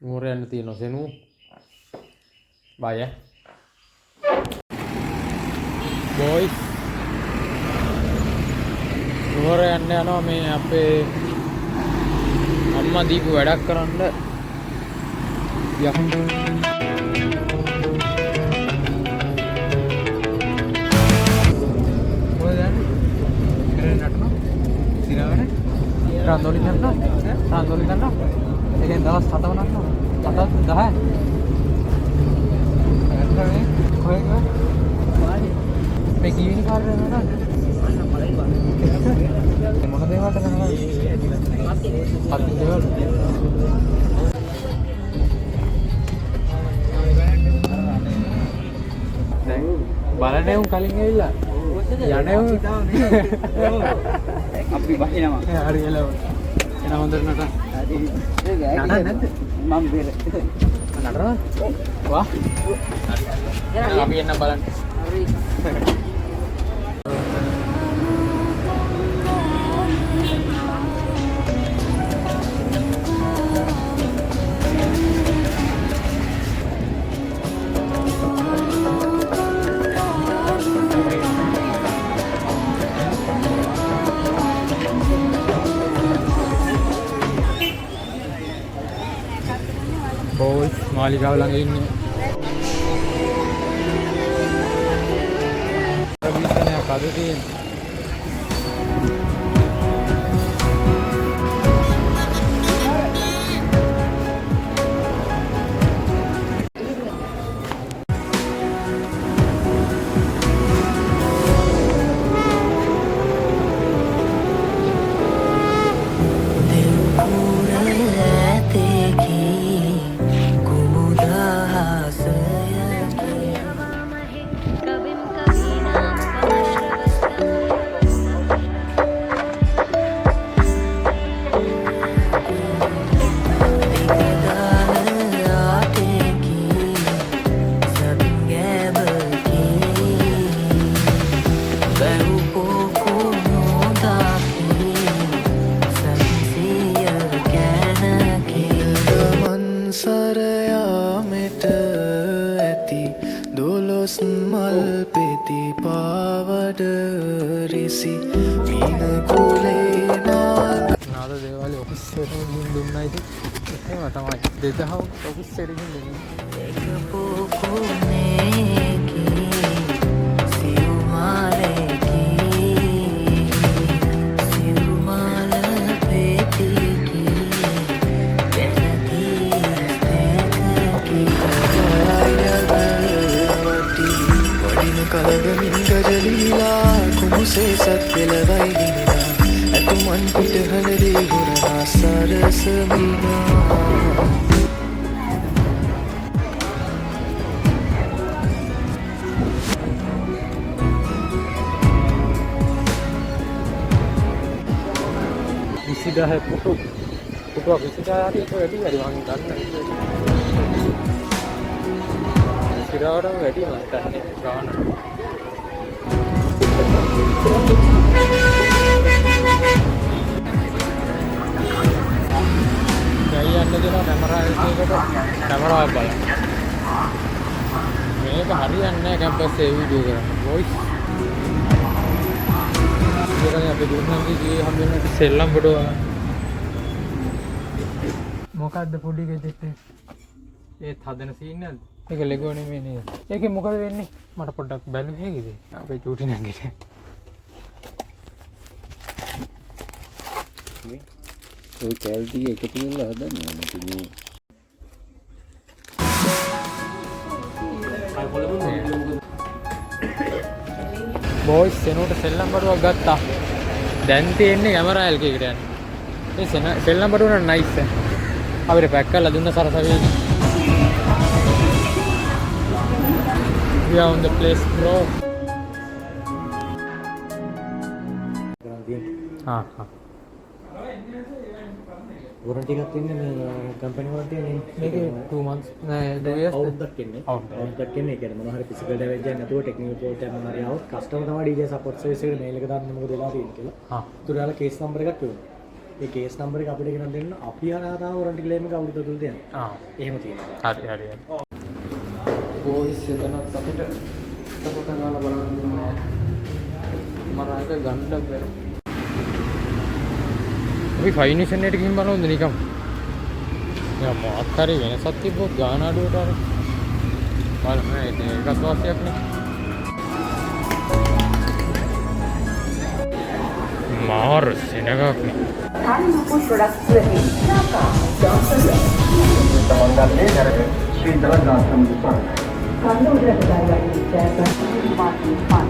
නුවර යන්න තියෙනවා සෙනු. බය බොයිස්. නුවර යන්න යනවා මේ අපේ අම්මා දීපු වැඩක් කරන්න. යන්න. මොකද යන්නේ? කරේ නටනවා. සිරාවට. රන්දෝලි කරනවා. රන්දෝලි කරනවා. ඒකෙන් දවස් 7ම නටනවා. 7 10. කොහෙද? මේ කීවෙනි කාර්යය නේද? මොන දේවල්ද කරන්නේ? අත් දේවල්. දැන් බලන්නේ උන් කලින් ඇවිල්ලා. යන්නේ උන්. අපි බහිනවා. හරි එළව. එන හොඳට නටන. නටන්නේ මම බෙර. නටනවා? වා. අපි එන්න බලන්න. හරි. බෝස් මාලිගාව ළඟ ඉන්නේ. ප්‍රවිෂණයක් අද තියෙන්නේ. නාද දේවාලේ ඔෆිස් එකට ගිහින් දුන්නයි ඉතින් එහෙම තමයි 2000 ඔෆිස් එකට ගිහින් දුන්නේ. කලගමින් ගජලීලා කුමුසේ සත්වෙලවයි දිනනා ඇතුමන් පිටහලදී හුරනා සරසමිනා විසිදාහ පුටුවක් විසිදාහට ඒක වැඩි මම දන්නේ. සිරාවටම වැඩි මම දන්නේ ගාන. ගයි යන්න දෙනවා කැමරා එකකට කැමරාවක් බලන්න. මේක හරියන්නේ නැහැ කැම්පස් එකේ වීඩියෝ කරන්න. වොයිස්. ඒකනේ අපි දුන්නන්ගේ ගියේ හම්බෙන්න සෙල්ලම් බඩුව. මොකද්ද පොඩි ගෙදෙට්ට? ඒත් හදන සීන් එකද? ඒක ලෙගෝ නෙමෙයි නේද? ඒකේ මොකද වෙන්නේ? මට පොඩ්ඩක් බැලුව හැකිද? අපේ චූටි නංගිට. ඔය කැල්ටි එකතු කරලා හදන්නේ නැති මේ. බොයිස් සෙනුට සෙල්ලම් බඩුවක් ගත්තා. දැන් තියෙන්නේ කැමරා එල්ක එකට යන්නේ. මේ සෙල්ලම් බඩුව නම් නයිස්. අපිට පැක් කරලා දුන්න සරසවි. We are on the place bro. हाँ हाँ. වොරන්ටි එකක් තියෙන්නේ මේ කම්පැනි වල තියෙන්නේ. මේකේ 2 months නෑ 2 years අවුරුද්දක් ඉන්නේ. අවුරුද්දක් ඉන්නේ. ඒ කියන්නේ මොනවා හරි ෆිසිකල් ඩැමේජ් එකක් නැතුව ටෙක්නිකල් ප්‍රොබ්ලම් එකක් මොනවා හරි આવොත් කස්ටමර් තමයි DJ සපෝට් සර්විස් එකට මේල් එක දාන්න මොකද වෙලා තියෙන්නේ කියලා. හා. ඒතර යාලා කේස් නම්බර් එකක් කියනවා. ඒ කේස් නම්බර් එක අපිට ගෙනත් දෙන්න අපි හරහා වොරන්ටි ක්ලේම් එක අවුරුද්ද තුනට යනවා. එහෙම තියෙනවා. හරි. බෝයිස් එතනත් අපිට සපෝට් කරලා බලන්න ඕනේ. මරාක ගන්න බැර. අපි ෆයිනේෂන් එකට ගිහින් බලමුද නිකම්. යා මොකක් හරි වෙනසක් තිබ්බොත් ගාන අඩුවට අර. බලන්න ඒකත් වාසියක් නේ. මාර සෙනගක් නේ. Tanmapur products වලින් නාකා ජොන්සන් තමන්ගන්නේ නරක ශ්‍රී දලදාස සම්පූර්ණ කන්දෝදරට ගාවන්නේ ජයප්‍රද පාටි පාන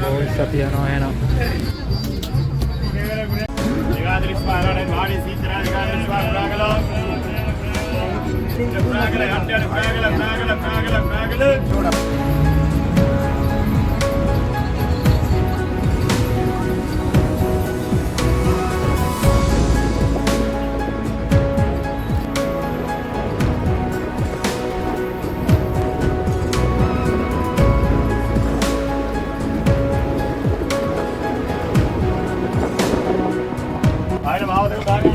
බෝයිස් අපි යනවා එහෙනම්. Legadelis Parade, Mari Sitra, Legadelis Paragala. Paragala, Paragala. Aynen havada yok abi.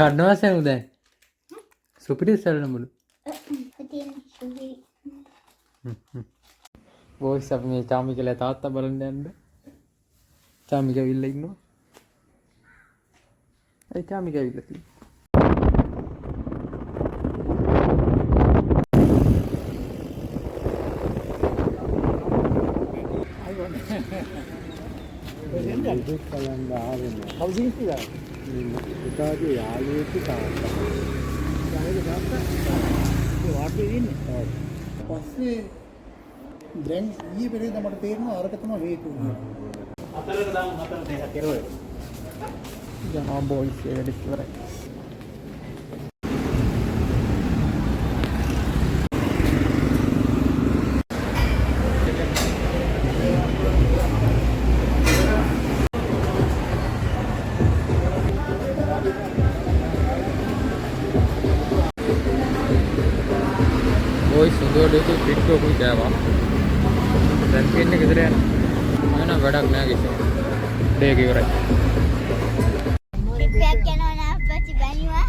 කඩනවා සෙනු දැන්. සුපිරි සරලමුළු. බෝයිස් අපි මේ චාමි කියලා තාත්තා බලන්න යන්න. චාමි ගවිල්ලා ඉන්නවා. ඒ චාමි ගවිල්ලා තියෙනවා. පස්සේ දැන් ඊයේ පෙරේද මට තේරෙනවා අරක තමයි හේතුව. අතරට දාමු හතර දෙක කෙරුවේ. ජනා බෝයිස් එකට ඉවරයි. බෝයිස් හොඳට පිට්ටෝ කුයි ගෑවා. දැන් කියන්නේ ගෙදර යන. මම වැඩක් නෑ කිසිම. ඩේක ඉවරයි. ටිප්පයක් යනවා නා අපච්චි බැනිවා.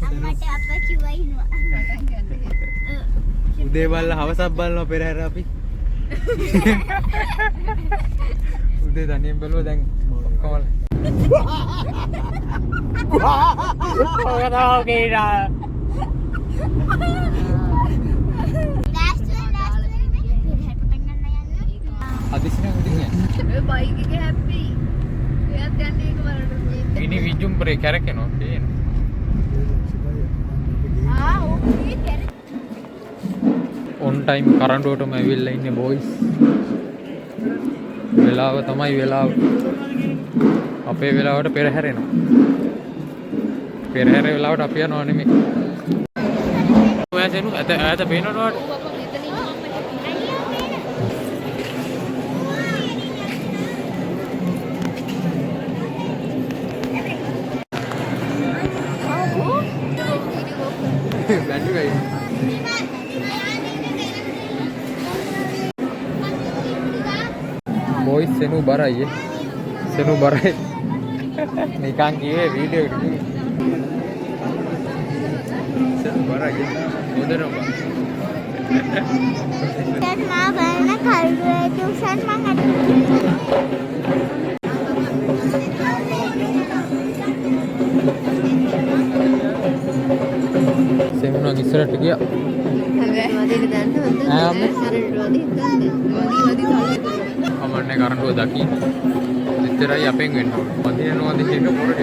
අම්මට අපච්චි වයින්නවා. උදේ බලලා හවසක් බලනවා පෙරහැර අපි. උදේ තනියෙන් බලුවා දැන් කොහොමද? අදිස්නේ උදින්නේ. ඔය බයික් එක හැප්පි. එයාත් යන්නේ ඒක බලන්න. ඉනි විජුම් බ්‍රේක් කරකනවා පේන. ඕකේ කැරේ. ඔන් ටයිම් කරන්ටුවටම ඇවිල්ලා ඉන්නේ බෝයිස්. වෙලාව තමයි වෙලාව. අපේ වෙලාවට පෙරහැරෙනවා. පෙරහැර වෙලාවට අපි යනවා නෙමෙයි. ඔයා සෙනු ඈත පේනවද? බැලුවයි. බෝයිස් සෙනු බරයි. සෙනු බරයි. නිකන් කියේ වීඩියෝ එකට කිව්වේ. සෙනු බරයි. මොදරම. දැන් මා බලන කල්ුවේ ටියුෂන් මං සෙමුණන් ඉස්සරහට ගියා. අමන්නේ කරඬුව දකින්න. එච්චරයි අපෙන් වෙන්න ඕනේ. වදිනවා දෙක පොරට.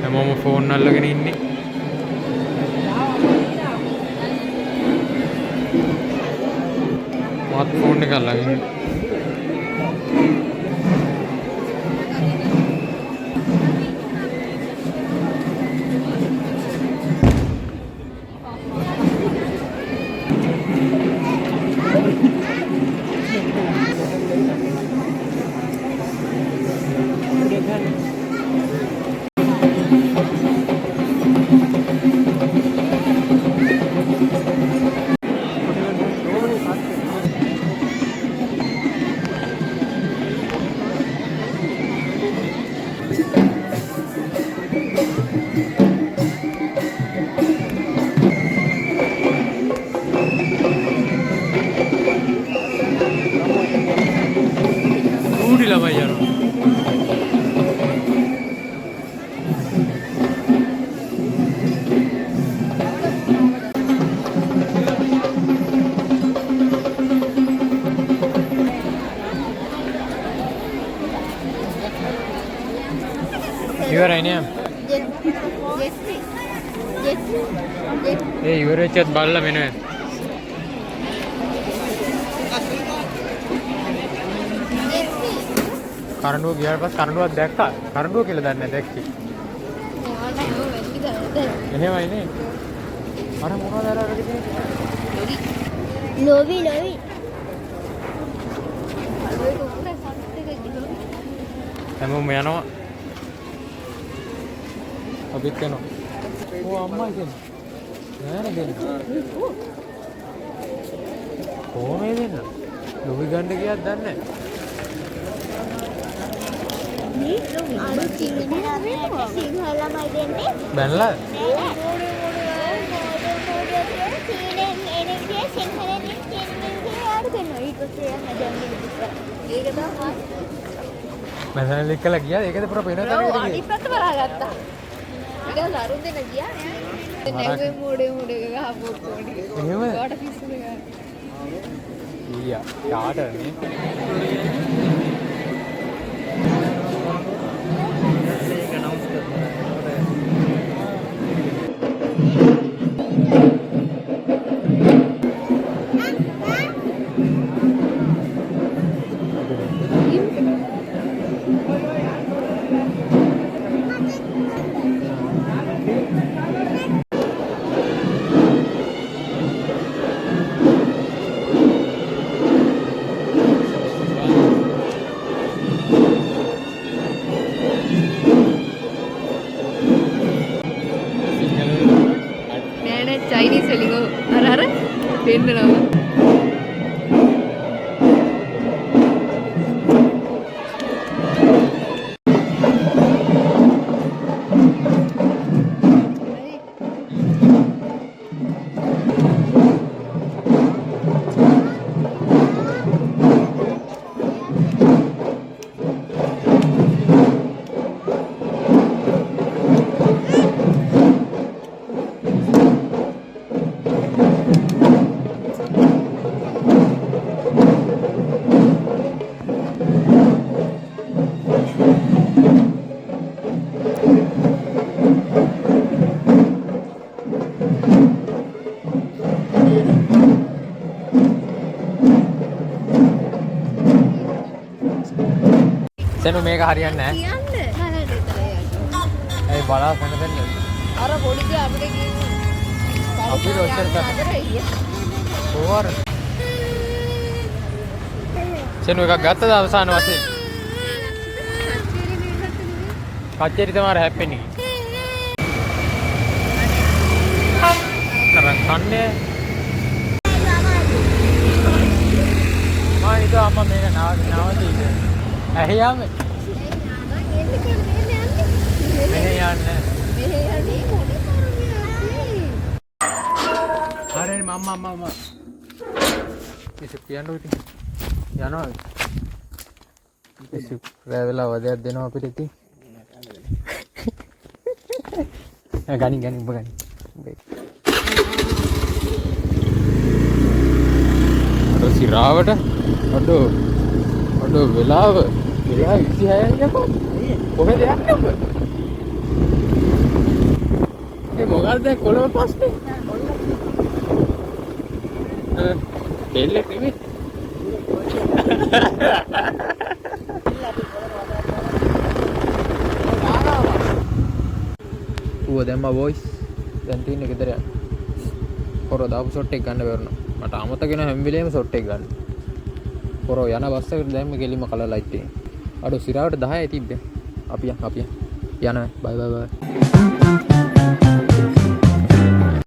හැමෝම ෆෝන් අල්ලගෙන ඉන්නේ. මාත් ෆෝන් එක අල්ලගෙන ඉන්නේ. ඌඩි ළමයි යනවා. ඉවරයි නේ. ඒ ඉවර වෙච්චත් බලලා මෙන්න. කරඬුව ගියාට පස්සේ කරඬුවක් දැක්කා. කරඬුව කියලා දන්නේ නැහැ දැක්කේ. එහෙමයි නේ. අර මොනවද අර ලෝවි හැමෝම යනවා. අපිත් යනවා. ඕ අම්මා කියන්නේ. නෑ නේද? කොහොමද දෙන්න? ලෝවි ගන්න ගියත් දන්නේ නැහැ. බැලලා මම ලෙක්කලා ගියා ඒකද පුරා පේනවා තමයි අනිත් පැත්ත බලාගත්තා. ඊට ලරුන් දෙන්න ගියා නේ. නැවේ මොඩේ ගහපු කොඩි. එහෙම වට පිස්සුද ගන්න. ඊයා යාටනේ. චයිනීස් වලින් අර දෙන්නවා. සෙනු මේක හරියන්නේ නැහැ. ඒ බලා ගන්න දෙන්න. අර පොඩි දිහා අපිට කියන්නේ. අපි රොච්චර කරා. ඕවර්. සෙනු එකක් ගත්තද අවසාන වශයෙන්? කච්චේරි තමයි හැප්පෙන්නේ. කරන් කන්නේ. මා ඉත අම්මා මේක නවතියි. ඇහියාම මෙහෙ යන්නේ. හරි මම්මා ඉතින් කියන්න ඉතින් යනවා. ඉතින් රැවලා වදයක් දෙනවා අපිට ඉතින්. ගනින් ඔබ ගනින්. අර සිරාවට අඩෝ වෙලාව 26යි යකෝ. කොහෙද යන්නේ ඔබ? ඒ මොකක්ද කොළඹ පස්සේ? දෙල්ලෙක් නෙමෙයි. ඌව දැම්මා බොයිස්. දැන් තියෙන්නේ ගෙදර යන්න. පොරෝ දාපු ෂොට් එක ගන්න බැරුණා. මට අමතක වෙන හැම වෙලේම ෂොට් එක ගන්න. පොරෝ යන බස් එකට දැම්ම ගෙලිම කලර් ලයිට් එක. අඩෝ සිරාවට 10යි තිබ්බේ. අපි යනවා. යනවා. බයි බයි බයි.